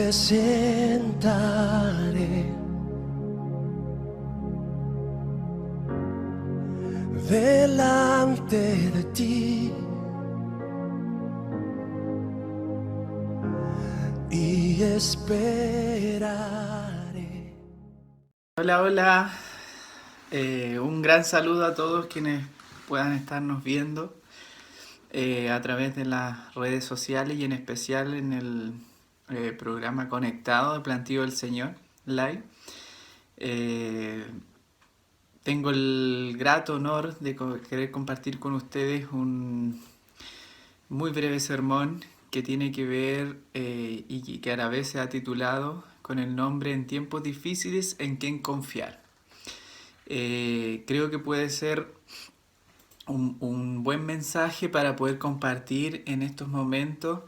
presentaré delante de ti y esperaré. Hola, hola. Un gran saludo a todos quienes puedan estarnos viendo a través de las redes sociales y en especial en el programa conectado de Plantío del Señor Live. Tengo el grato honor de querer compartir con ustedes un muy breve sermón que tiene que ver y que a la vez se ha titulado con el nombre En tiempos difíciles en quién confiar. Creo que puede ser un buen mensaje para poder compartir en estos momentos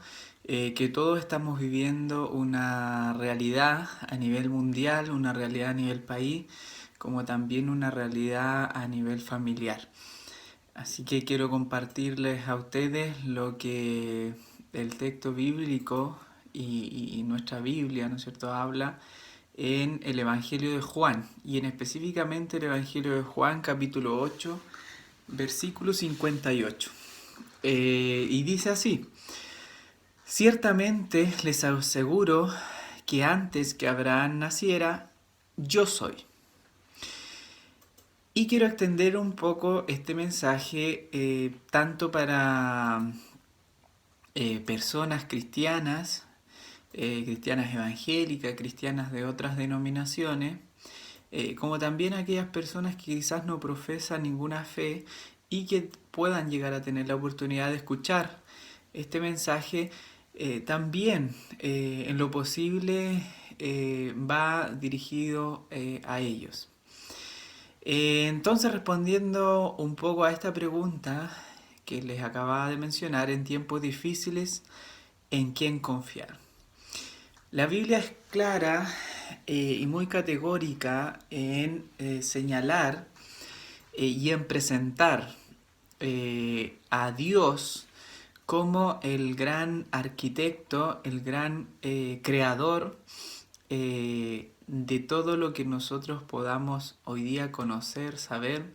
que todos estamos viviendo una realidad a nivel mundial, una realidad a nivel país, como también una realidad a nivel familiar. Así que quiero compartirles a ustedes lo que el texto bíblico y nuestra Biblia, ¿no es cierto?, habla en el Evangelio de Juan, y en específicamente el Evangelio de Juan, capítulo 8, versículo 58. Y dice así: ciertamente les aseguro que antes que Abraham naciera, yo soy. Y quiero extender un poco este mensaje tanto para personas cristianas, cristianas evangélicas, cristianas de otras denominaciones, como también aquellas personas que quizás no profesan ninguna fe y que puedan llegar a tener la oportunidad de escuchar este mensaje. También en lo posible va dirigido a ellos. Entonces, respondiendo un poco a esta pregunta que les acababa de mencionar, en tiempos difíciles, ¿en quién confiar? La Biblia es clara y muy categórica en señalar y en presentar a Dios como el gran arquitecto, el gran creador de todo lo que nosotros podamos hoy día conocer, saber,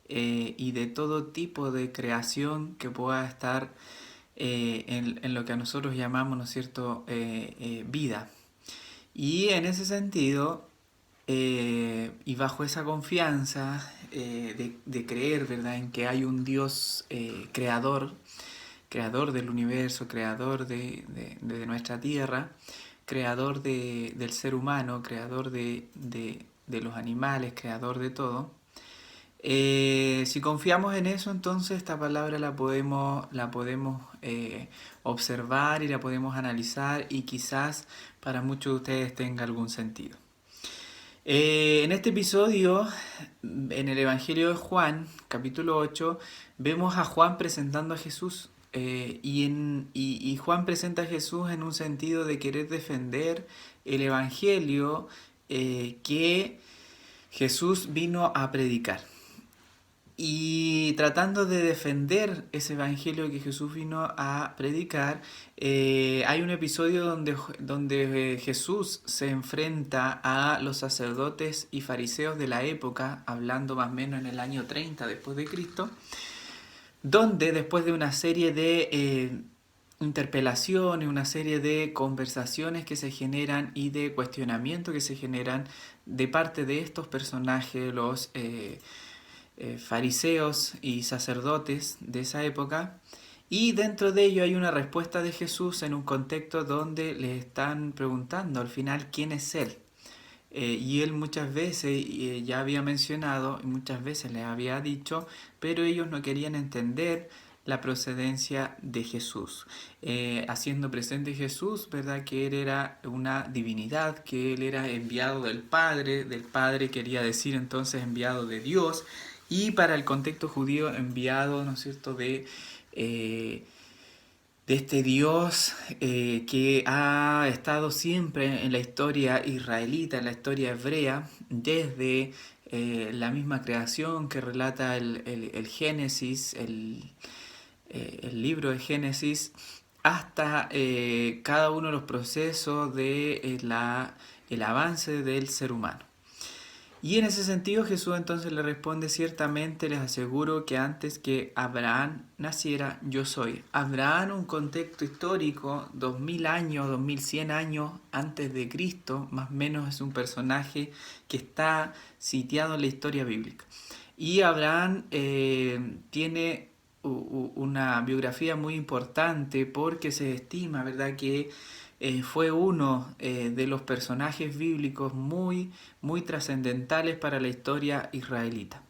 y de todo tipo de creación que pueda estar en lo que a nosotros llamamos, ¿no es cierto?, vida. Y en ese sentido, y bajo esa confianza de creer, ¿verdad?, en que hay un Dios creador, creador del universo, creador de nuestra tierra, creador del ser humano, creador de los animales, creador de todo. Si confiamos en eso, entonces esta palabra la podemos observar y la podemos analizar, y quizás para muchos de ustedes tenga algún sentido. En este episodio, en el Evangelio de Juan, capítulo 8, vemos a Juan presentando a Jesús. Y Juan presenta a Jesús en un sentido de querer defender el Evangelio que Jesús vino a predicar. Y tratando de defender ese evangelio que Jesús vino a predicar, hay un episodio donde Jesús se enfrenta a los sacerdotes y fariseos de la época, hablando más o menos en el año 30 después de Cristo, donde después de una serie de interpelaciones, una serie de conversaciones que se generan y de cuestionamientos que se generan de parte de estos personajes, los fariseos y sacerdotes de esa época, y dentro de ello hay una respuesta de Jesús en un contexto donde le están preguntando al final quién es Él. Y Él muchas veces ya había mencionado, y muchas veces les había dicho, pero ellos no querían entender la procedencia de Jesús, haciendo presente Jesús, ¿verdad?, que Él era una divinidad, que Él era enviado del Padre quería decir entonces enviado de Dios, y para el contexto judío enviado, ¿no es cierto?, de este Dios que ha estado siempre en la historia israelita, en la historia hebrea, desde la misma creación que relata el Génesis, el libro de Génesis, hasta cada uno de los procesos de el avance del ser humano. Y en ese sentido Jesús entonces le responde: ciertamente les aseguro que antes que Abraham naciera, yo soy. Abraham, un contexto histórico, 2000 años, 2100 años antes de Cristo, más o menos, es un personaje que está sitiado en la historia bíblica. Y Abraham tiene una biografía muy importante porque se estima, ¿verdad?, que fue uno de los personajes bíblicos muy trascendentales para la historia israelita.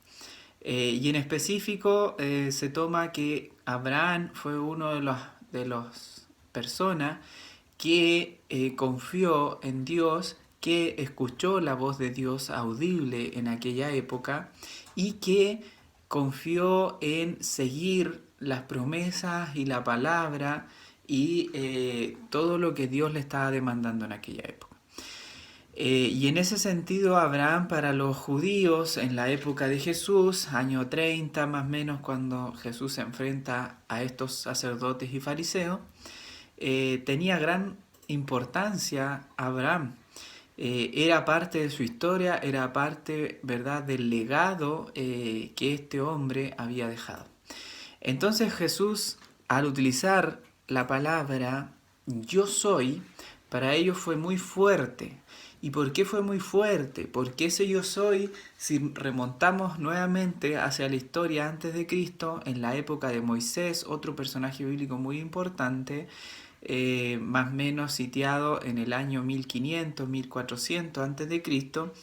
Y en específico se toma que Abraham fue uno de las personas que confió en Dios, que escuchó la voz de Dios audible en aquella época y que confió en seguir las promesas y la palabra y todo lo que Dios le estaba demandando en aquella época. Y en ese sentido, Abraham, para los judíos en la época de Jesús, año 30 más o menos, cuando Jesús se enfrenta a estos sacerdotes y fariseos, tenía gran importancia Abraham. Era parte de su historia, era parte, ¿verdad?, del legado que este hombre había dejado. Entonces Jesús, al utilizar la palabra yo soy, para ellos fue muy fuerte. ¿Y por qué fue muy fuerte? Porque ese yo soy, si remontamos nuevamente hacia la historia antes de Cristo, en la época de Moisés, otro personaje bíblico muy importante, más o menos sitiado en el año 1500, 1400 antes de Cristo,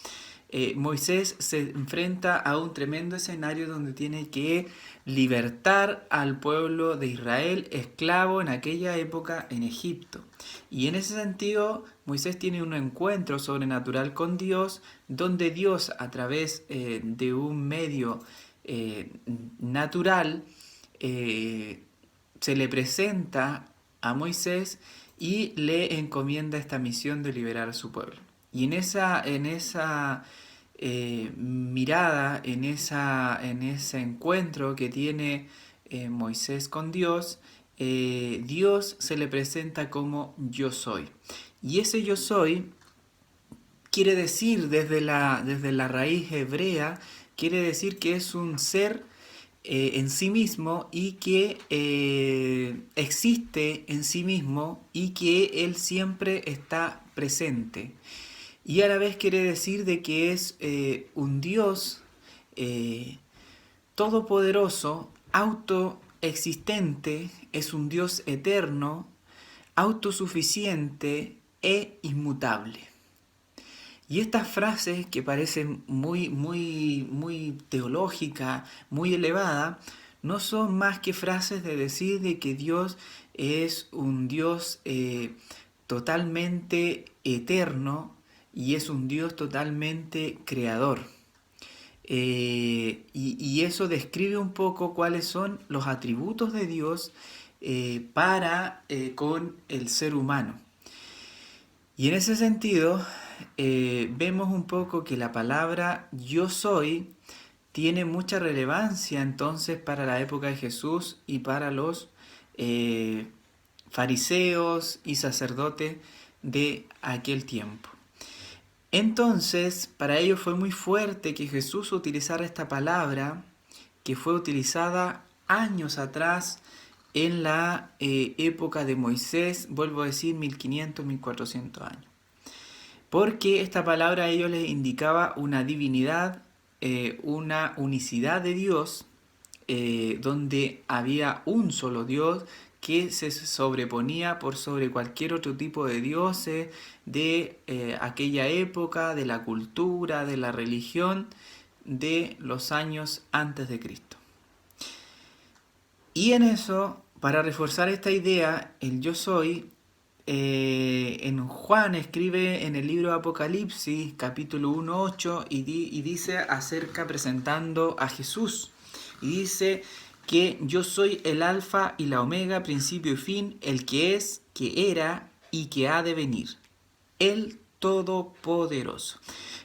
Moisés se enfrenta a un tremendo escenario donde tiene que libertar al pueblo de Israel, esclavo en aquella época en Egipto. Y en ese sentido, Moisés tiene un encuentro sobrenatural con Dios, donde Dios, a través de un medio natural, se le presenta a Moisés y le encomienda esta misión de liberar a su pueblo. Y en esa mirada, en ese encuentro que tiene Moisés con Dios, Dios se le presenta como yo soy. Y ese yo soy quiere decir, desde la raíz hebrea, quiere decir que es un ser en sí mismo y que existe en sí mismo y que Él siempre está presente. Y a la vez quiere decir de que es un Dios todopoderoso, autoexistente, es un Dios eterno, autosuficiente e inmutable. Y estas frases que parecen muy teológicas, muy elevadas, no son más que frases de decir de que Dios es un Dios totalmente eterno y es un Dios totalmente creador. Y eso describe un poco cuáles son los atributos de Dios para con el ser humano. Y en ese sentido, vemos un poco que la palabra yo soy tiene mucha relevancia entonces para la época de Jesús y para los fariseos y sacerdotes de aquel tiempo. Entonces, para ellos fue muy fuerte que Jesús utilizara esta palabra que fue utilizada años atrás en la época de Moisés, vuelvo a decir 1500, 1400 años. Porque esta palabra a ellos les indicaba una divinidad, una unicidad de Dios, donde había un solo Dios que se sobreponía por sobre cualquier otro tipo de dioses de aquella época, de la cultura, de la religión, de los años antes de Cristo. Y en eso, para reforzar esta idea, el yo soy, en Juan escribe en el libro de Apocalipsis, capítulo 1:8, y dice acerca presentando a Jesús. Y dice que yo soy el alfa y la omega, principio y fin, el que es, que era y que ha de venir, el Todopoderoso.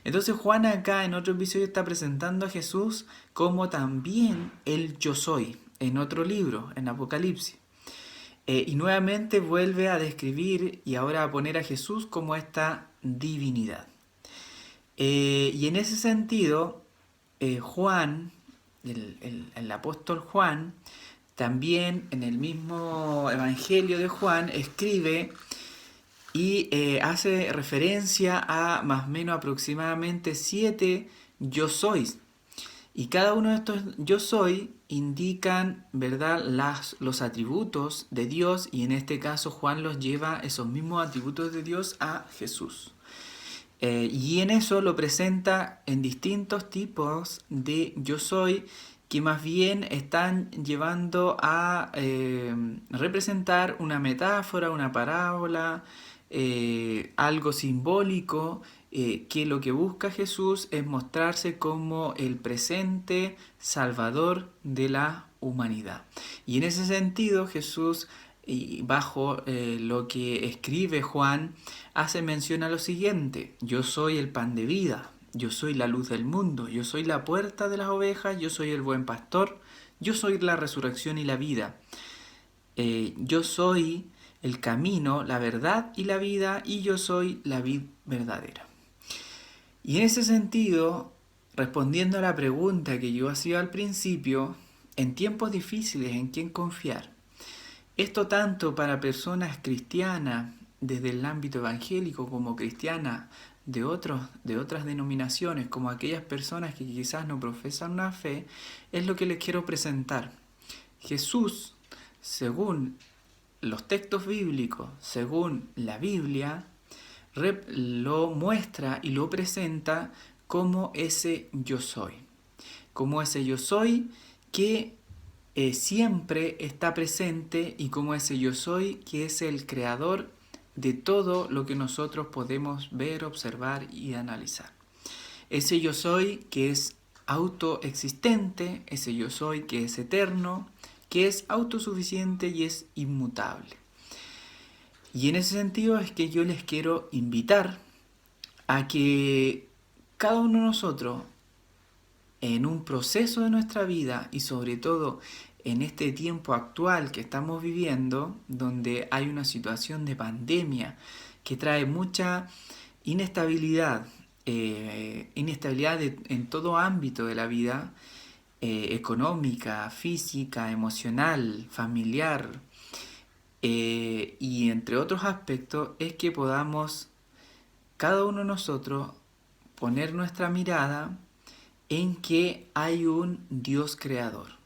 Entonces Juan acá en otro episodio está presentando a Jesús como también el yo soy, en otro libro, en Apocalipsis. y nuevamente vuelve a describir y ahora a poner a Jesús como esta divinidad. Y en ese sentido, Juan, el apóstol Juan, también en el mismo Evangelio de Juan, escribe y hace referencia a más o menos aproximadamente 7 yo sois. Y cada uno de estos yo soy indican, ¿verdad?, los atributos de Dios, y en este caso Juan los lleva esos mismos atributos de Dios a Jesús. Y en eso lo presenta en distintos tipos de yo soy, que más bien están llevando a representar una metáfora, una parábola, algo simbólico, que lo que busca Jesús es mostrarse como el presente salvador de la humanidad. Y en ese sentido Jesús, y bajo lo que escribe Juan, hace mención a lo siguiente: yo soy el pan de vida, yo soy la luz del mundo, yo soy la puerta de las ovejas, yo soy el buen pastor, yo soy la resurrección y la vida, yo soy el camino, la verdad y la vida, y yo soy la vid verdadera. Y en ese sentido, respondiendo a la pregunta que yo hacía al principio, en tiempos difíciles, ¿en quién confiar? Esto tanto para personas cristianas desde el ámbito evangélico como cristianas de otras denominaciones, como aquellas personas que quizás no profesan una fe, es lo que les quiero presentar. Jesús, según los textos bíblicos, según la Biblia, lo muestra y lo presenta como ese yo soy. Como ese yo soy que siempre está presente, y como ese yo soy que es el creador de todo lo que nosotros podemos ver, observar y analizar. Ese yo soy que es autoexistente, ese yo soy que es eterno, que es autosuficiente y es inmutable. Y en ese sentido es que yo les quiero invitar a que cada uno de nosotros, en un proceso de nuestra vida, y sobre todo en este tiempo actual que estamos viviendo, donde hay una situación de pandemia que trae mucha inestabilidad, en todo ámbito de la vida, económica, física, emocional, familiar, y entre otros aspectos, es que podamos cada uno de nosotros poner nuestra mirada en que hay un Dios creador.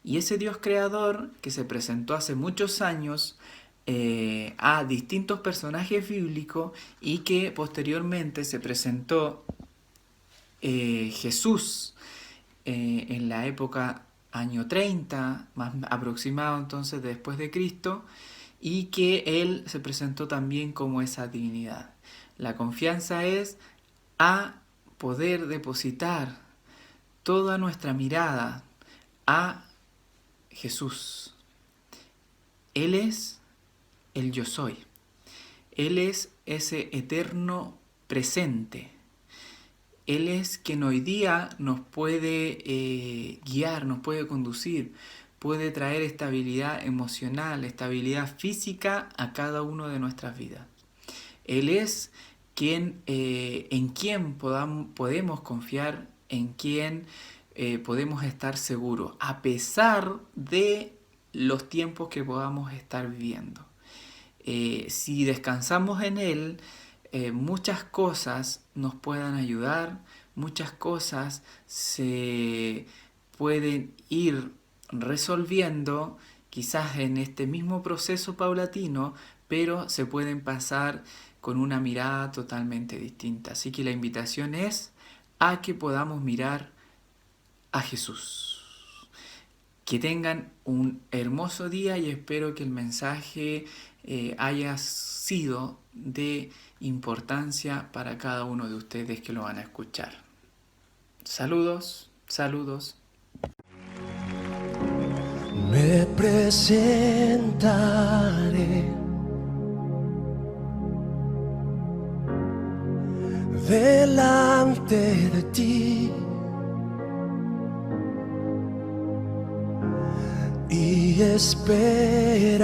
Y ese Dios creador que se presentó hace muchos años a distintos personajes bíblicos, y que posteriormente se presentó Jesús en la época año 30, más aproximado entonces después de Cristo, y que Él se presentó también como esa divinidad. La confianza es a poder depositar toda nuestra mirada a Jesús. Él es el yo soy. Él es ese eterno presente. Él es quien hoy día nos puede guiar, nos puede conducir, puede traer estabilidad emocional, estabilidad física a cada uno de nuestras vidas. Él es quien, en quien podemos confiar, en quien podemos estar seguros, a pesar de los tiempos que podamos estar viviendo. Si descansamos en Él, muchas cosas nos puedan ayudar, muchas cosas se pueden ir resolviendo, quizás en este mismo proceso paulatino, pero se pueden pasar con una mirada totalmente distinta. Así que la invitación es a que podamos mirar a Jesús. Que tengan un hermoso día, y espero que el mensaje haya sido de importancia para cada uno de ustedes que lo van a escuchar. Saludos, saludos. Me presentaré delante de ti y esperaré